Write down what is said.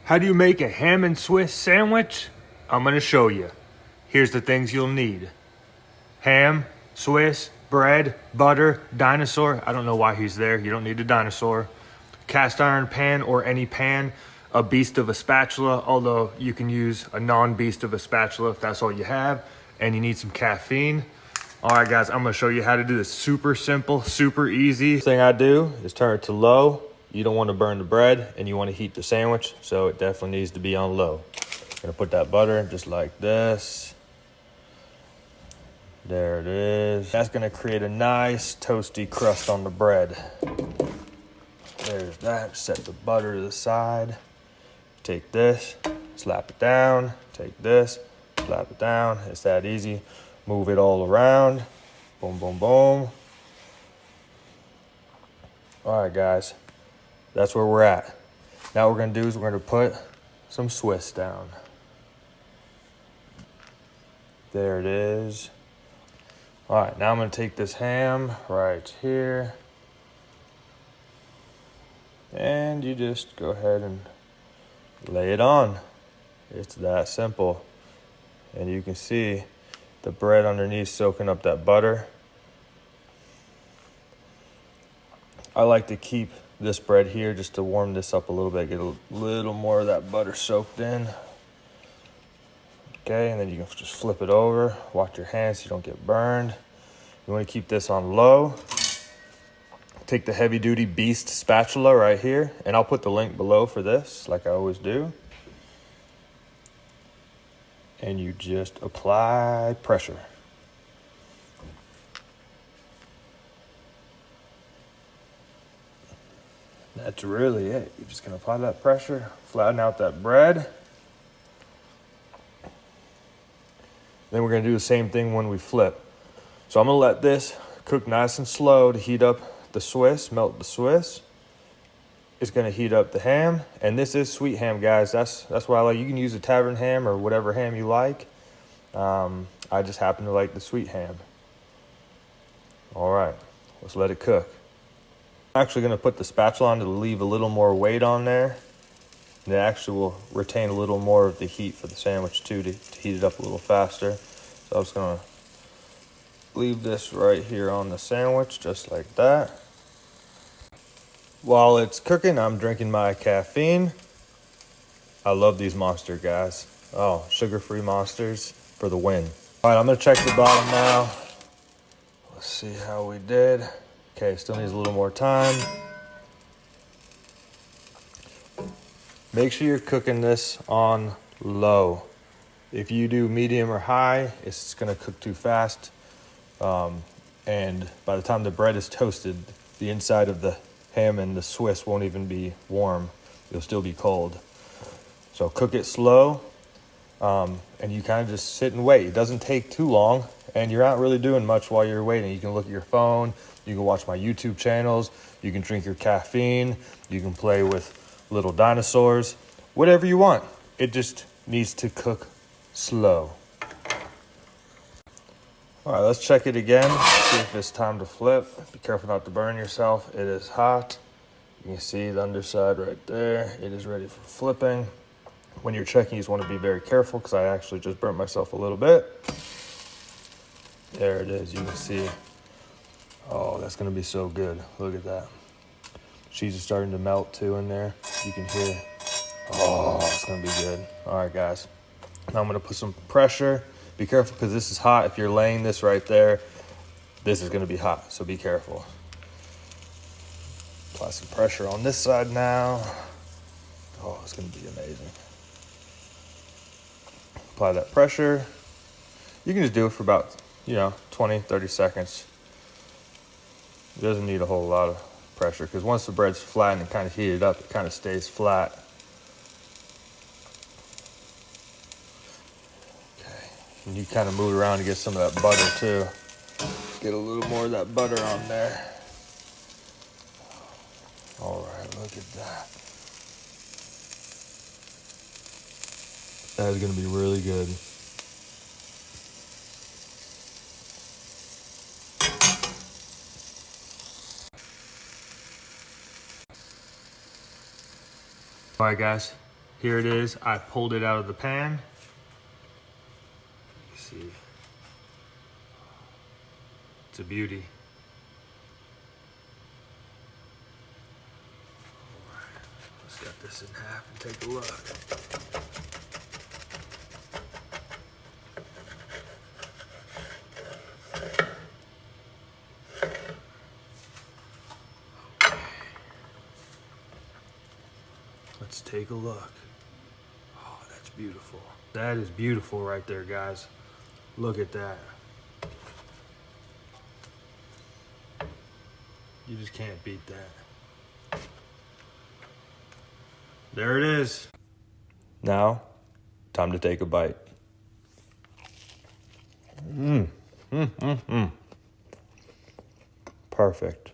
How do you make a ham and Swiss sandwich? I'm gonna show you. Here's the things you'll need. Ham, Swiss, bread, butter, dinosaur. I don't know why he's there. You don't need a dinosaur. Cast iron pan or any pan. A beast of a spatula, although you can use a non-beast of a spatula if that's all you have. And you need some caffeine. All right, guys, I'm gonna show you how to do this. Super simple, super easy. Thing I do is turn it to low. You don't want to burn the bread and you want to heat the sandwich, so it definitely needs to be on low. I'm gonna put that butter just like this. There it is. That's gonna create a nice toasty crust on the bread. There's that. Set the butter to the side. Take this, slap it down. Take this, slap it down. It's that easy. Move it all around. Boom, boom, boom. All right, guys. That's where we're at. Now what we're gonna do is we're gonna put some Swiss down. There it is. All right, now I'm gonna take this ham right here. And you just go ahead and lay it on. It's that simple. And you can see the bread underneath soaking up that butter. I like to keep this bread here just to warm this up a little bit, get a little more of that butter soaked in. Okay, and then you can just flip it over. Watch your hands so you don't get burned. You want to keep this on low. Take the heavy duty beast spatula right here, and I'll put the link below for this, like I always do. And you just apply pressure. That's really it. You're just gonna apply that pressure, flatten out that bread. Then we're gonna do the same thing when we flip. So I'm gonna let this cook nice and slow to heat up the Swiss, melt the Swiss. It's gonna heat up the ham, and this is sweet ham, guys. That's what I like. You can use a tavern ham or whatever ham you like. I just happen to like the sweet ham. All right, let's let it cook. I'm actually gonna put the spatula on to leave a little more weight on there. And it actually will retain a little more of the heat for the sandwich too, to heat it up a little faster. So I'm just gonna leave this right here on the sandwich, just like that. While it's cooking, I'm drinking my caffeine. I love these Monster, guys. Oh, sugar-free Monsters for the win. All right, I'm gonna check the bottom now. Let's see how we did. Okay, still needs a little more time. Make sure you're cooking this on low. If you do medium or high, it's gonna cook too fast. And by the time the bread is toasted, the inside of the ham and the Swiss won't even be warm. It'll still be cold. So cook it slow, and you kind of just sit and wait. It doesn't take too long, and you're not really doing much while you're waiting. You can look at your phone, you can watch my YouTube channels, you can drink your caffeine, you can play with little dinosaurs, whatever you want. It just needs to cook slow. All right, let's check it again, see if it's time to flip. Be careful not to burn yourself. It is hot. You can see the underside right there. It is ready for flipping. When you're checking, you just want to be very careful because I actually just burnt myself a little bit. There it is, you can see. Oh, that's gonna be so good. Look at that. Cheese is starting to melt too in there. You can hear, oh, it's gonna be good. All right, guys. Now I'm gonna put some pressure. Be careful because this is hot. If you're laying this right there, this is gonna be hot, so be careful. Apply some pressure on this side now. Oh, it's gonna be amazing. Apply that pressure. You can just do it for about, 20, 30 seconds. It doesn't need a whole lot of pressure because once the bread's flat and kind of heated up, it kind of stays flat. Okay, and you kind of move it around to get some of that butter too. Get a little more of that butter on there. All right, look at that. That is going to be really good. All right, guys, here it is. I pulled it out of the pan. You see, it's a beauty. All right, let's cut this in half and take a look. Let's take a look. Oh, that's beautiful. That is beautiful right there, guys. Look at that. You just can't beat that. There it is. Now, time to take a bite. Perfect.